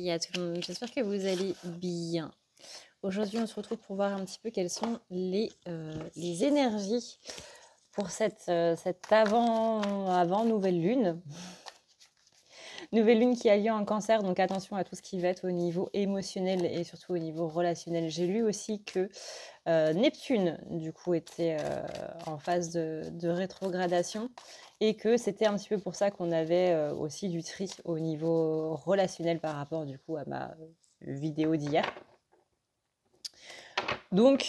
merci à tout le monde. J'espère que vous allez bien. Aujourd'hui, on se retrouve pour voir un petit peu quelles sont les énergies pour cette avant nouvelle lune. Nouvelle lune qui a lieu en Cancer, donc attention à tout ce qui va être au niveau émotionnel et surtout au niveau relationnel. J'ai lu aussi que Neptune, du coup, était en phase de rétrogradation et que c'était un petit peu pour ça qu'on avait aussi du tri au niveau relationnel par rapport, du coup, à ma vidéo d'hier. Donc,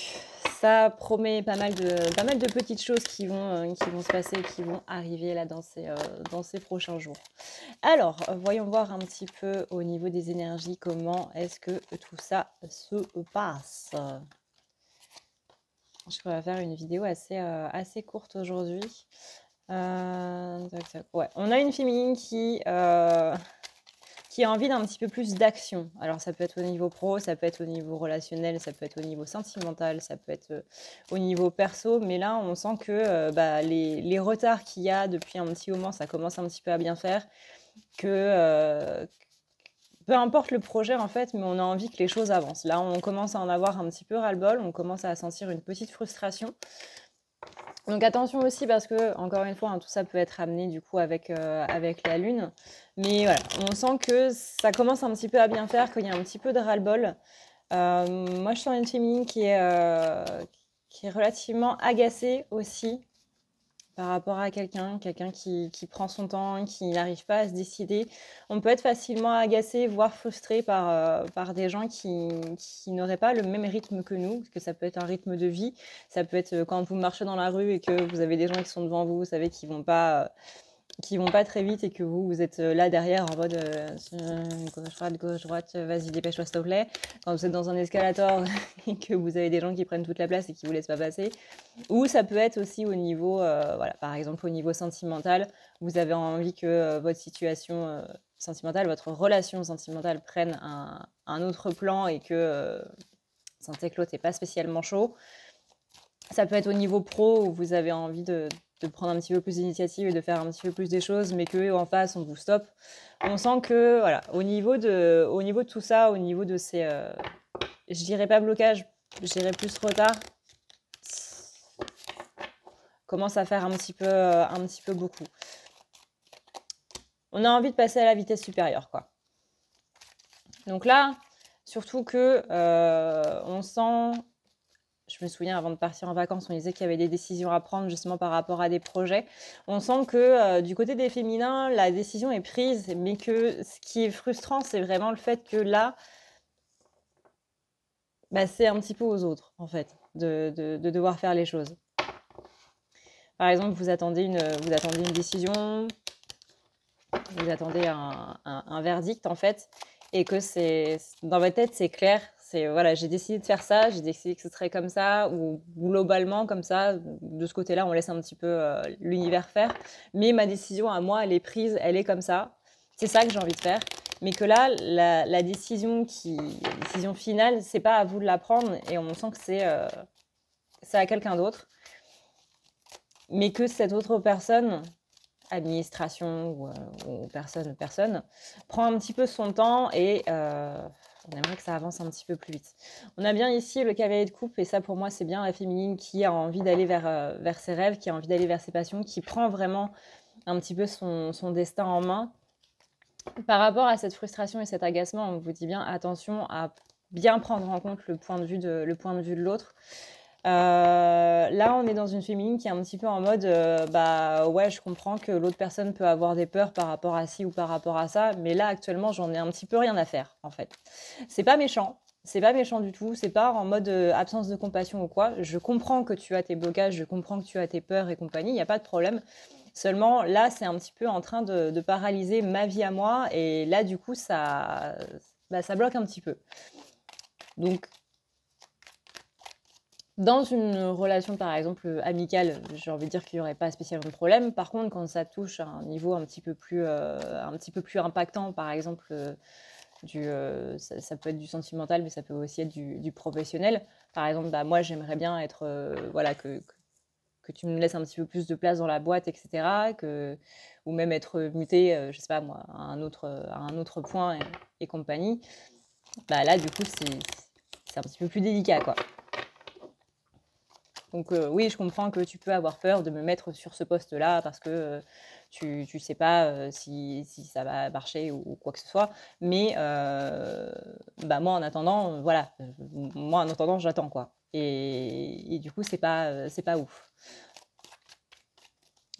ça promet pas mal de petites choses qui vont se passer, qui vont arriver là dans ces prochains jours. Alors, voyons voir un petit peu au niveau des énergies, comment est-ce que tout ça se passe. Je vais faire une vidéo assez courte aujourd'hui. Ouais. On a une féminine qui a envie d'un petit peu plus d'action. Alors, ça peut être au niveau pro, ça peut être au niveau relationnel, ça peut être au niveau sentimental, ça peut être au niveau perso. Mais là, on sent que les retards qu'il y a depuis un petit moment, ça commence un petit peu à bien faire. Que peu importe le projet, en fait, mais on a envie que les choses avancent. Là, on commence à en avoir un petit peu ras-le-bol, on commence à sentir une petite frustration. Donc attention aussi parce que, encore une fois, hein, tout ça peut être amené du coup avec la lune. Mais voilà, on sent que ça commence un petit peu à bien faire, qu'il y a un petit peu de ras-le-bol. Moi, je sens une féminine qui est relativement agacée aussi par rapport à quelqu'un qui prend son temps, qui n'arrive pas à se décider. On peut être facilement agacé, voire frustré par des gens qui n'auraient pas le même rythme que nous, parce que ça peut être un rythme de vie, ça peut être quand vous marchez dans la rue et que vous avez des gens qui sont devant vous, vous savez, qui vont pas très vite et que vous êtes là derrière en mode gauche, droite, vas-y, dépêche-toi, s'il te plaît. Quand vous êtes dans un escalator et que vous avez des gens qui prennent toute la place et qui vous laissent pas passer. Ou ça peut être aussi au niveau, voilà, par exemple, au niveau sentimental, vous avez envie que votre situation sentimentale, votre relation sentimentale prenne un autre plan et que sentez que l'autre n'est pas spécialement chaud. Ça peut être au niveau pro où vous avez envie de prendre un petit peu plus d'initiative et de faire un petit peu plus des choses, mais qu'en face, on vous stoppe. On sent que, voilà, au niveau de tout ça, au niveau de ces, je dirais pas blocage, je dirais plus retard, commence à faire un petit peu beaucoup. On a envie de passer à la vitesse supérieure, quoi. Donc là, surtout que on sent... Je me souviens, avant de partir en vacances, on disait qu'il y avait des décisions à prendre justement par rapport à des projets. On sent que du côté des féminins, la décision est prise, mais que ce qui est frustrant, c'est vraiment le fait que là, c'est un petit peu aux autres, en fait, de devoir faire les choses. Par exemple, vous attendez une décision, vous attendez un verdict, en fait, et que c'est dans votre tête, c'est clair. C'est voilà, j'ai décidé de faire ça, j'ai décidé que ce serait comme ça, ou globalement comme ça. De ce côté-là, on laisse un petit peu l'univers faire. Mais ma décision à moi, elle est prise, elle est comme ça. C'est ça que j'ai envie de faire. Mais que là, la décision finale, c'est pas à vous de la prendre, et on sent que c'est à quelqu'un d'autre. Mais que cette autre personne, administration ou personne, prend un petit peu son temps et on aimerait que ça avance un petit peu plus vite. On a bien ici le cavalier de coupe et ça pour moi c'est bien la féminine qui a envie d'aller vers ses rêves, qui a envie d'aller vers ses passions, qui prend vraiment un petit peu son destin en main. Par rapport à cette frustration et cet agacement, on vous dit bien attention à bien prendre en compte le point de vue de l'autre. Là, on est dans une féminine qui est un petit peu en mode ouais, je comprends que l'autre personne peut avoir des peurs par rapport à ci ou par rapport à ça, mais là, actuellement, j'en ai un petit peu rien à faire, en fait. C'est pas méchant du tout, c'est pas en mode absence de compassion ou quoi. Je comprends que tu as tes blocages, je comprends que tu as tes peurs et compagnie, il n'y a pas de problème. Seulement, là, c'est un petit peu en train de paralyser ma vie à moi, et là, du coup, ça bloque un petit peu. Donc, dans une relation, par exemple, amicale, j'ai envie de dire qu'il n'y aurait pas spécialement de problème. Par contre, quand ça touche à un niveau un petit peu plus impactant, par exemple, ça peut être du sentimental, mais ça peut aussi être du professionnel. Par exemple, moi, j'aimerais bien être, que tu me laisses un petit peu plus de place dans la boîte, etc. Ou même être muté, je sais pas moi, à un autre point et compagnie. Bah là, du coup, c'est un petit peu plus délicat, quoi. Donc oui, je comprends que tu peux avoir peur de me mettre sur ce poste-là parce que tu sais pas si ça va marcher ou quoi que ce soit. Mais bah moi, en attendant, voilà, moi, en attendant, j'attends, quoi. Et du coup, c'est pas ouf.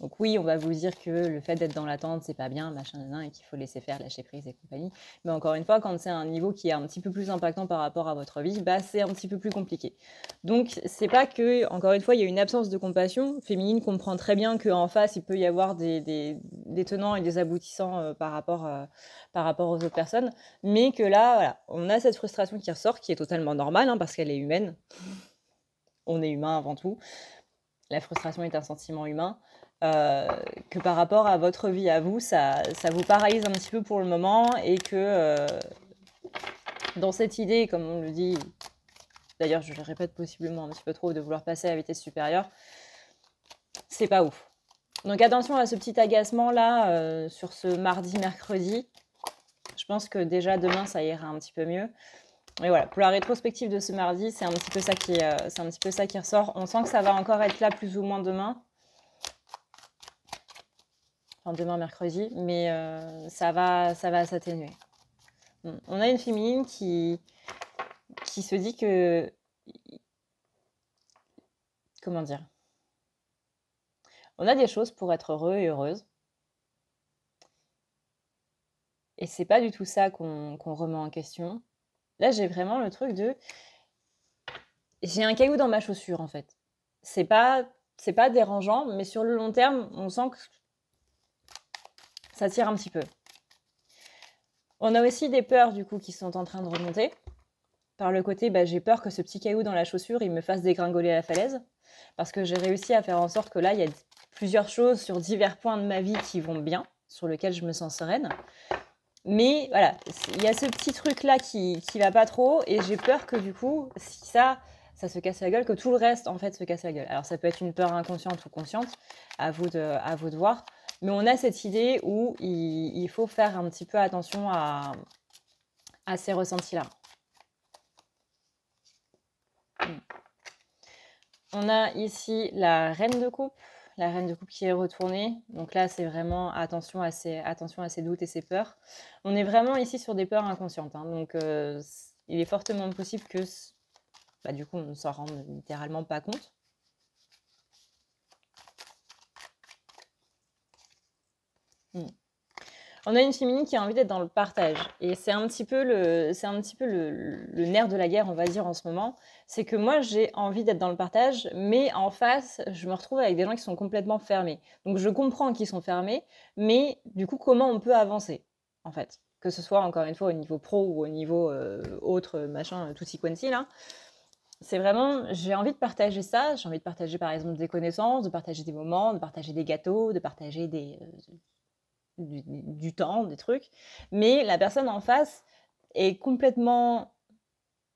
Donc oui, on va vous dire que le fait d'être dans l'attente, c'est pas bien, machin, et qu'il faut laisser faire, lâcher prise et compagnie. Mais encore une fois, quand c'est un niveau qui est un petit peu plus impactant par rapport à votre vie, bah c'est un petit peu plus compliqué. Donc c'est pas que, encore une fois, il y a une absence de compassion. Féminine comprend très bien qu'en face, il peut y avoir des tenants et des aboutissants par rapport aux autres personnes. Mais que là, voilà, on a cette frustration qui ressort, qui est totalement normale, hein, parce qu'elle est humaine. On est humain avant tout. La frustration est un sentiment humain. Que par rapport à votre vie à vous, ça vous paralyse un petit peu pour le moment et que dans cette idée, comme on le dit, d'ailleurs je le répète possiblement un petit peu trop, de vouloir passer à vitesse supérieure, c'est pas ouf. Donc attention à ce petit agacement là sur ce mardi-mercredi. Je pense que déjà demain ça ira un petit peu mieux. Et voilà, pour la rétrospective de ce mardi, c'est un petit peu ça qui ressort. On sent que ça va encore être là plus ou moins demain. Enfin, demain mercredi, mais ça va s'atténuer. On a une féminine qui se dit que... Comment dire? On a des choses pour être heureux et heureuse. Et c'est pas du tout ça qu'on remet en question. Là, j'ai vraiment le truc de... J'ai un caillou dans ma chaussure, en fait. C'est pas dérangeant, mais sur le long terme, on sent que ça tire un petit peu. On a aussi des peurs, du coup, qui sont en train de remonter. Par le côté, bah, j'ai peur que ce petit caillou dans la chaussure, il me fasse dégringoler la falaise. Parce que j'ai réussi à faire en sorte que là, il y a plusieurs choses sur divers points de ma vie qui vont bien, sur lesquels je me sens sereine. Mais voilà, il y a ce petit truc-là qui va pas trop, et j'ai peur que du coup, si ça se casse la gueule, que tout le reste, en fait, se casse la gueule. Alors ça peut être une peur inconsciente ou consciente, à vous de voir. Mais on a cette idée où il faut faire un petit peu attention à ces ressentis-là. On a ici la reine de coupe qui est retournée. Donc là, c'est vraiment attention à ses doutes et ses peurs. On est vraiment ici sur des peurs inconscientes, hein. Donc il est fortement possible que bah, du coup, on ne s'en rende littéralement pas compte. On a une féminine qui a envie d'être dans le partage. Et c'est un petit peu le nerf de la guerre, on va dire, en ce moment. C'est que moi, j'ai envie d'être dans le partage, mais en face, je me retrouve avec des gens qui sont complètement fermés. Donc, je comprends qu'ils sont fermés, mais du coup, comment on peut avancer, en fait? Que ce soit, encore une fois, au niveau pro ou au niveau autre, machin, tutti quanti, là. C'est vraiment, j'ai envie de partager ça. J'ai envie de partager, par exemple, des connaissances, de partager des moments, de partager des gâteaux, de partager du temps, des trucs, mais la personne en face est complètement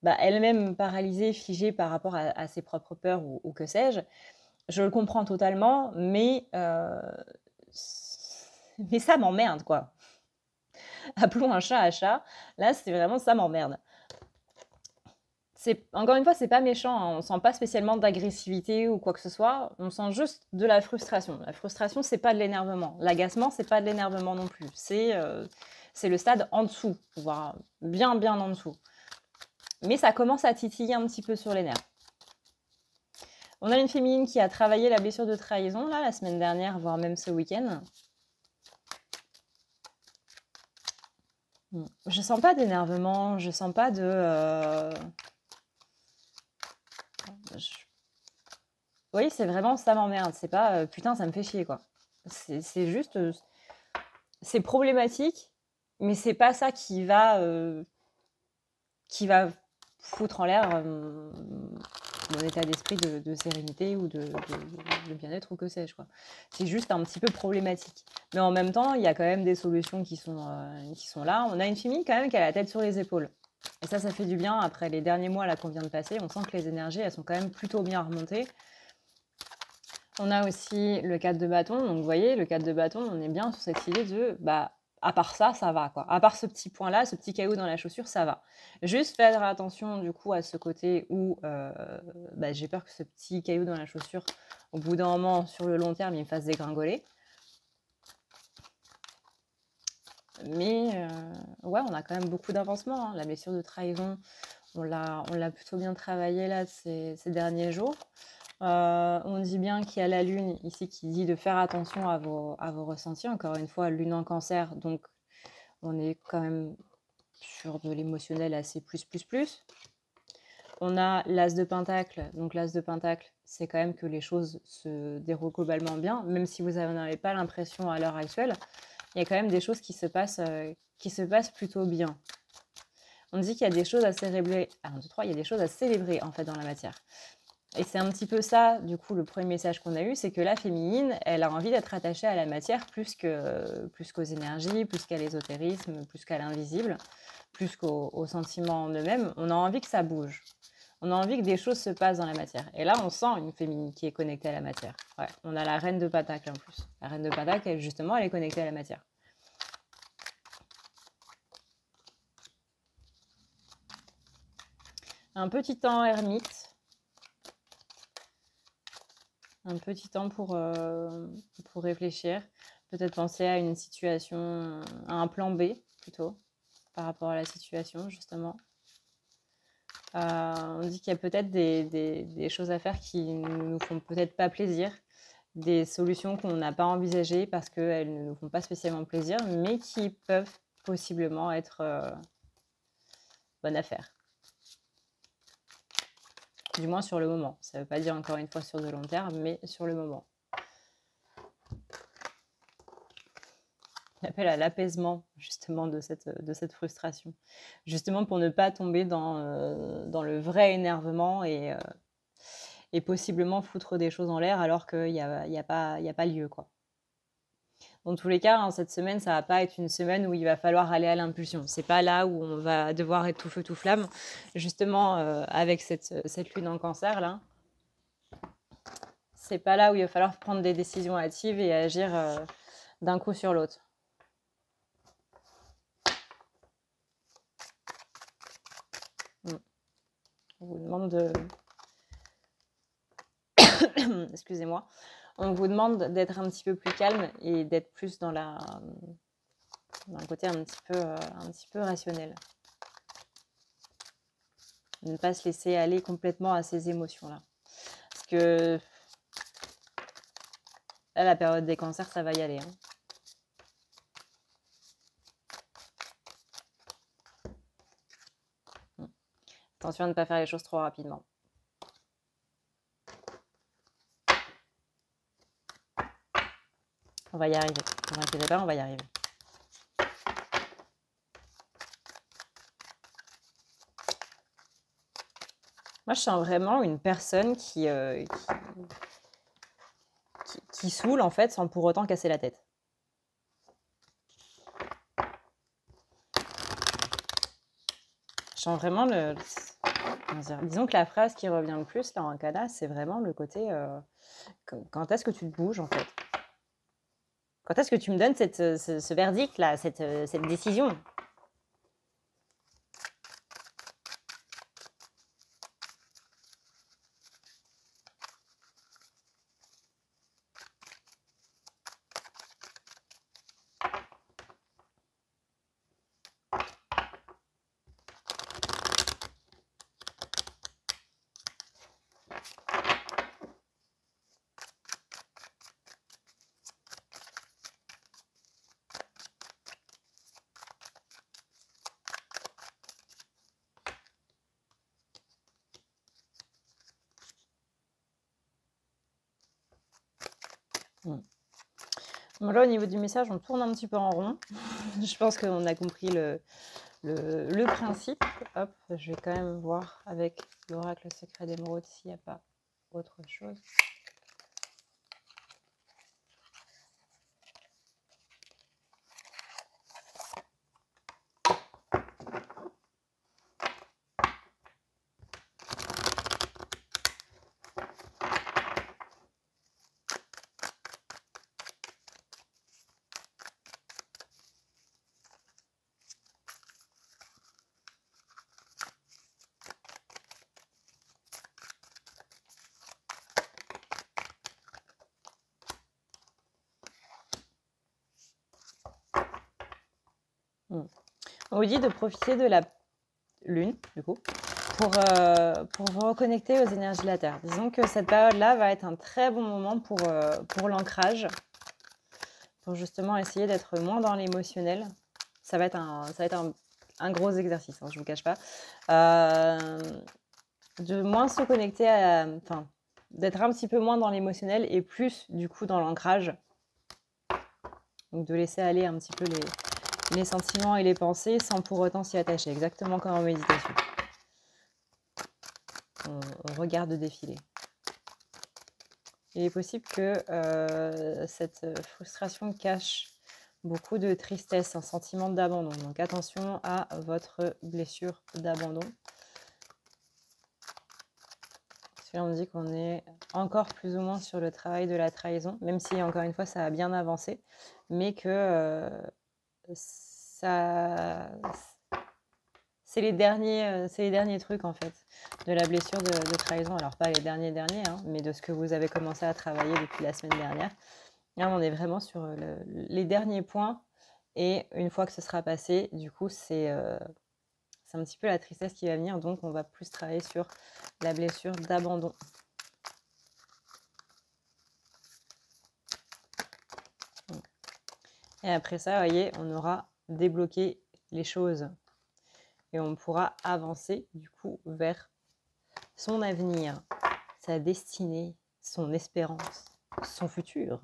elle-même paralysée, figée par rapport à ses propres peurs ou que sais-je. Je le comprends totalement, mais ça m'emmerde, quoi. Appelons un chat. Là, c'est vraiment ça m'emmerde. Encore une fois, c'est pas méchant, hein. On sent pas spécialement d'agressivité ou quoi que ce soit. On sent juste de la frustration. La frustration, c'est pas de l'énervement. L'agacement, c'est pas de l'énervement non plus. C'est le stade en dessous, voire bien en dessous. Mais ça commence à titiller un petit peu sur les nerfs. On a une féminine qui a travaillé la blessure de trahison là la semaine dernière, voire même ce week-end. Je sens pas d'énervement, je sens pas de... Oui, c'est vraiment ça m'emmerde. C'est pas putain, ça me fait chier, quoi. C'est juste. C'est problématique, mais c'est pas ça qui va foutre en l'air mon état d'esprit de sérénité ou de bien-être ou que sais-je, quoi. C'est juste un petit peu problématique. Mais en même temps, il y a quand même des solutions qui sont là. On a une féminine quand même qui a la tête sur les épaules. Et ça fait du bien après les derniers mois là qu'on vient de passer. On sent que les énergies, elles sont quand même plutôt bien remontées. On a aussi le 4 de bâton. Donc, vous voyez, le 4 de bâton, on est bien sur cette idée de, bah, à part ça, ça va, quoi. À part ce petit point-là, ce petit caillou dans la chaussure, ça va. Juste faire attention, du coup, à ce côté où bah, j'ai peur que ce petit caillou dans la chaussure, au bout d'un moment, sur le long terme, il me fasse dégringoler. Mais ouais, on a quand même beaucoup d'avancement, hein. La blessure de trahison, on l'a plutôt bien travaillé là ces derniers jours. On dit bien qu'il y a la lune ici qui dit de faire attention à vos ressentis. Encore une fois, lune en cancer, donc on est quand même sur de l'émotionnel assez plus. On a l'as de pentacle. Donc l'as de pentacle, c'est quand même que les choses se déroulent globalement bien, même si vous n'avez pas l'impression à l'heure actuelle. Il y a quand même des choses qui se passent plutôt bien. On dit qu'il y a des choses à célébrer. 1, 2, 3, il y a des choses à célébrer en fait dans la matière. Et c'est un petit peu ça, du coup, le premier message qu'on a eu, c'est que la féminine, elle a envie d'être attachée à la matière plus qu'aux énergies, plus qu'à l'ésotérisme, plus qu'à l'invisible, plus qu'aux sentiments en eux-mêmes. On a envie que ça bouge. On a envie que des choses se passent dans la matière. Et là, on sent une féminine qui est connectée à la matière. Ouais, on a la reine de Pentacle en plus. La reine de Pentacle, elle, justement, elle est connectée à la matière. Un petit temps ermite. Un petit temps pour réfléchir. Peut-être penser à une situation, à un plan B plutôt, par rapport à la situation, justement. On dit qu'il y a peut-être des choses à faire qui ne nous font peut-être pas plaisir, des solutions qu'on n'a pas envisagées parce qu'elles ne nous font pas spécialement plaisir, mais qui peuvent possiblement être bonne affaire. Du moins sur le moment. Ça ne veut pas dire encore une fois sur de long terme, mais sur le moment. On appelle à l'apaisement justement de cette frustration. Justement pour ne pas tomber dans le vrai énervement et possiblement foutre des choses en l'air alors qu'il n'y a pas lieu, quoi. Dans tous les cas, hein, cette semaine, ça ne va pas être une semaine où il va falloir aller à l'impulsion. C'est pas là où on va devoir être tout feu, tout flamme. Justement, avec cette lune en cancer, là, c'est pas là où il va falloir prendre des décisions hâtives et agir d'un coup sur l'autre. On vous demande de... Excusez-moi. On vous demande d'être un petit peu plus calme et d'être plus dans un côté un petit peu rationnel. Ne pas se laisser aller complètement à ces émotions-là. Parce que là, la période des cancers, ça va y aller, hein. Attention à ne pas faire les choses trop rapidement. On va y arriver. Ne vous inquiétez pas, on va y arriver. Moi, je sens vraiment une personne qui saoule, en fait, sans pour autant casser la tête. Je sens vraiment disons que la phrase qui revient le plus, là, en Kana, c'est vraiment le côté quand est-ce que tu te bouges, en fait? Quand est-ce que tu me donnes ce verdict-là, cette décision? Bon, là, au niveau du message, on tourne un petit peu en rond. Je pense qu'on a compris le principe. Hop, je vais quand même voir avec l'oracle secret d'émeraude s'il n'y a pas autre chose. On vous dit de profiter de la lune, du coup, pour vous reconnecter aux énergies de la Terre. Disons que cette période-là va être un très bon moment pour l'ancrage, pour justement essayer d'être moins dans l'émotionnel. Ça va être un gros exercice, hein, je ne vous cache pas. De moins se connecter à... Enfin, d'être un petit peu moins dans l'émotionnel et plus, du coup, dans l'ancrage. Donc, de laisser aller un petit peu les sentiments et les pensées sans pour autant s'y attacher, exactement comme en méditation. On regarde défiler. Il est possible que cette frustration cache beaucoup de tristesse, un sentiment d'abandon. Donc attention à votre blessure d'abandon. Parce que là, on dit qu'on est encore plus ou moins sur le travail de la trahison, même si encore une fois ça a bien avancé, mais que c'est les derniers trucs en fait de la blessure de trahison. Alors pas les derniers, hein, mais de ce que vous avez commencé à travailler depuis la semaine dernière. Là, on est vraiment sur les derniers points. Et une fois que ce sera passé, du coup, c'est un petit peu la tristesse qui va venir. Donc, on va plus travailler sur la blessure d'abandon. Et après ça, vous voyez, on aura débloqué les choses. Et on pourra avancer, du coup, vers son avenir, sa destinée, son espérance, son futur.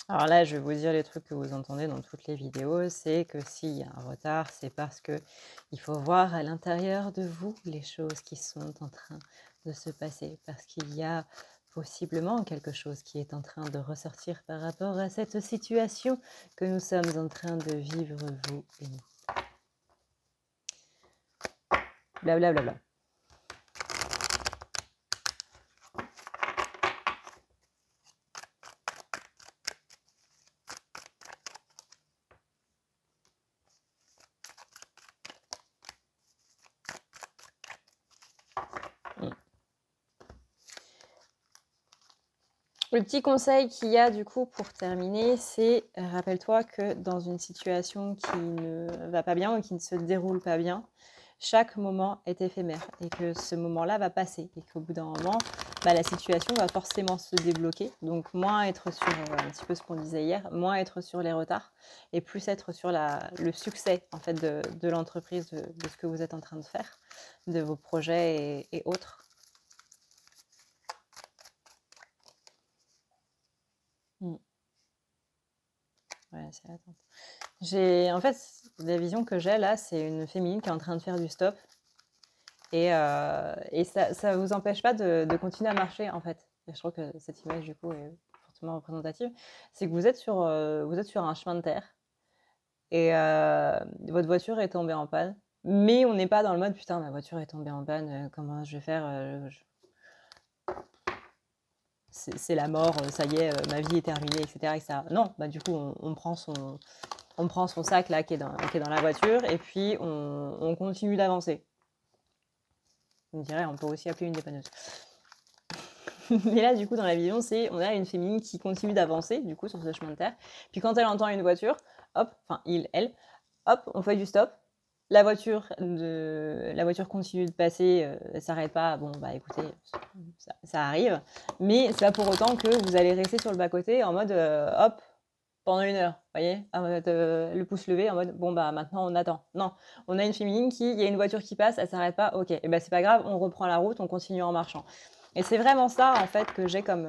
Alors là, je vais vous dire les trucs que vous entendez dans toutes les vidéos, c'est que s'il y a un retard, c'est parce que il faut voir à l'intérieur de vous les choses qui sont en train de se passer, parce qu'il y a possiblement quelque chose qui est en train de ressortir par rapport à cette situation que nous sommes en train de vivre, vous et nous. Blablabla. Le petit conseil qu'il y a du coup pour terminer, c'est rappelle-toi que dans une situation qui ne va pas bien ou qui ne se déroule pas bien, chaque moment est éphémère et que ce moment-là va passer et qu'au bout d'un moment, la situation va forcément se débloquer. Donc moins être sur un petit peu ce qu'on disait hier, moins être sur les retards et plus être sur le succès en fait de l'entreprise, de ce que vous êtes en train de faire, de vos projets et autres. Ouais, c'est l'attente. En fait, la vision que j'ai là, c'est une féminine qui est en train de faire du stop. Et ça vous empêche pas de continuer à marcher, en fait. Et je trouve que cette image, du coup, est fortement représentative. C'est que vous êtes sur un chemin de terre. Et votre voiture est tombée en panne. Mais on n'est pas dans le mode, putain, ma voiture est tombée en panne, comment je vais faire c'est la mort, ça y est, ma vie est terminée, etc. etc. Non, du coup, on prend son sac là qui est dans la voiture et puis on continue d'avancer. On dirait, on peut aussi appeler une dépanneuse. Mais là, du coup, dans la vision, on a une féminine qui continue d'avancer, du coup, sur ce chemin de terre. Puis quand elle entend une voiture, hop, enfin, elle, hop, on fait du stop. La voiture continue de passer, elle s'arrête pas. Bon, écoutez, ça arrive. Mais c'est pas pour autant que vous allez rester sur le bas-côté en mode, hop, pendant 1 heure, vous voyez, le pouce levé en mode, bon, maintenant on attend. Non, on a une féminine il y a une voiture qui passe, elle s'arrête pas, ok, et c'est pas grave, on reprend la route, on continue en marchant. Et c'est vraiment ça, en fait, que j'ai comme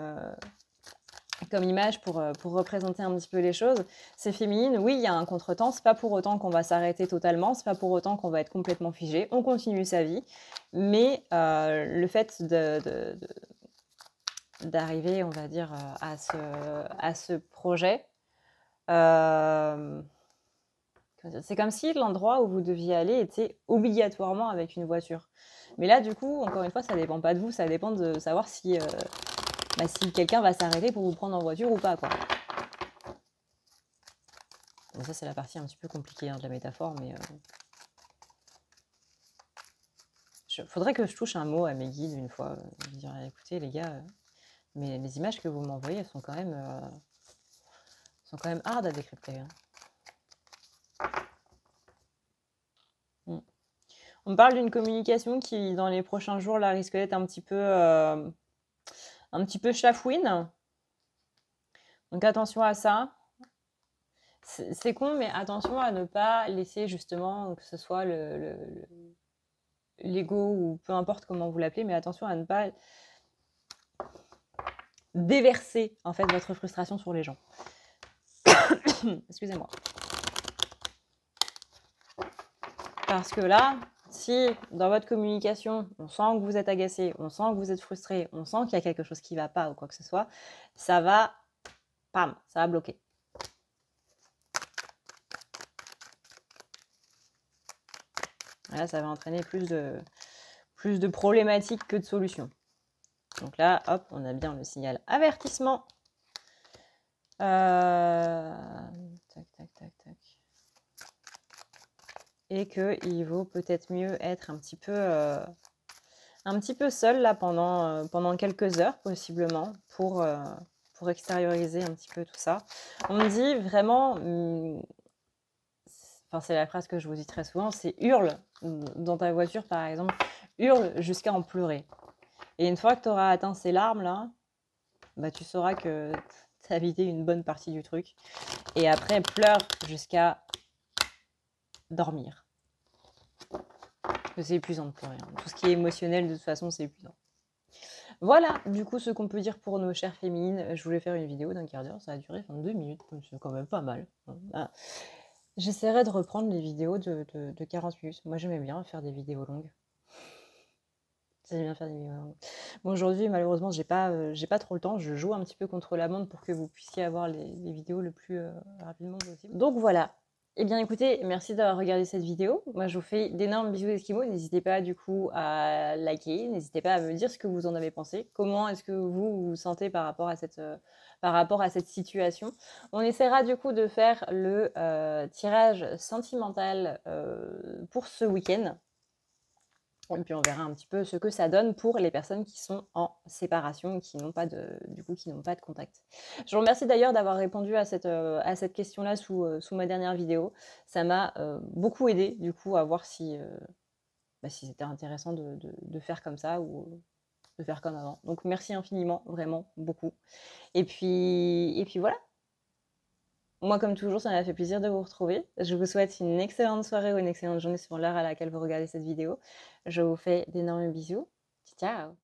image pour représenter un petit peu les choses. C'est féminine, oui, il y a un contretemps, c'est pas pour autant qu'on va s'arrêter totalement, c'est pas pour autant qu'on va être complètement figé, on continue sa vie, mais le fait d'arriver, on va dire, à ce projet, c'est comme si l'endroit où vous deviez aller était obligatoirement avec une voiture. Mais là, du coup, encore une fois, ça dépend pas de vous, ça dépend de savoir si quelqu'un va s'arrêter pour vous prendre en voiture ou pas, quoi. Bon, ça, c'est la partie un petit peu compliquée hein, de la métaphore, mais faudrait que je touche un mot à mes guides une fois. Dire, écoutez, les gars, mais les images que vous m'envoyez, elles sont quand même hard à décrypter. Hein. On me parle d'une communication qui, dans les prochains jours, là, risque d'être un petit peu chafouine. Donc attention à ça. C'est con, mais attention à ne pas laisser justement que ce soit l'ego ou peu importe comment vous l'appelez, mais attention à ne pas déverser en fait votre frustration sur les gens. Excusez-moi. Parce que là, si dans votre communication, on sent que vous êtes agacé, on sent que vous êtes frustré, on sent qu'il y a quelque chose qui ne va pas ou quoi que ce soit, ça va, pam, ça va bloquer. Là, ça va entraîner plus de problématiques que de solutions. Donc là, hop, on a bien le signal avertissement. Tac, tac, tac, tac. Et qu'il vaut peut-être mieux être un petit peu seul là pendant quelques heures possiblement pour extérioriser un petit peu tout ça. On me dit vraiment, enfin c'est la phrase que je vous dis très souvent, c'est hurle dans ta voiture par exemple, hurle jusqu'à en pleurer. Et une fois que tu auras atteint ces larmes là, bah, tu sauras que tu as vidé une bonne partie du truc. Et après pleure jusqu'à dormir. C'est épuisant de pleurer. Hein. Tout ce qui est émotionnel, de toute façon, c'est épuisant. Voilà, du coup, ce qu'on peut dire pour nos chères féminines. Je voulais faire une vidéo d'1 quart d'heure, ça a duré 22 minutes, c'est quand même pas mal. Ah. J'essaierai de reprendre les vidéos de 40 minutes. Moi, j'aimais bien faire des vidéos longues. J'aime bien faire des vidéos longues. Bon, aujourd'hui, malheureusement, j'ai pas trop le temps. Je joue un petit peu contre la montre pour que vous puissiez avoir les vidéos le plus rapidement possible. Donc voilà. Eh bien écoutez, merci d'avoir regardé cette vidéo. Moi je vous fais d'énormes bisous esquimaux. N'hésitez pas du coup à liker, n'hésitez pas à me dire ce que vous en avez pensé. Comment est-ce que vous vous sentez par rapport à cette situation. On essaiera du coup de faire le tirage sentimental pour ce week-end. Et puis on verra un petit peu ce que ça donne pour les personnes qui sont en séparation et qui n'ont pas de contact. Je vous remercie d'ailleurs d'avoir répondu à cette question-là sous ma dernière vidéo. Ça m'a beaucoup aidé du coup à voir si c'était intéressant de faire comme ça ou de faire comme avant. Donc merci infiniment, vraiment beaucoup. Et puis voilà. Moi, comme toujours, ça m'a fait plaisir de vous retrouver. Je vous souhaite une excellente soirée ou une excellente journée selon l'heure à laquelle vous regardez cette vidéo. Je vous fais d'énormes bisous. Ciao!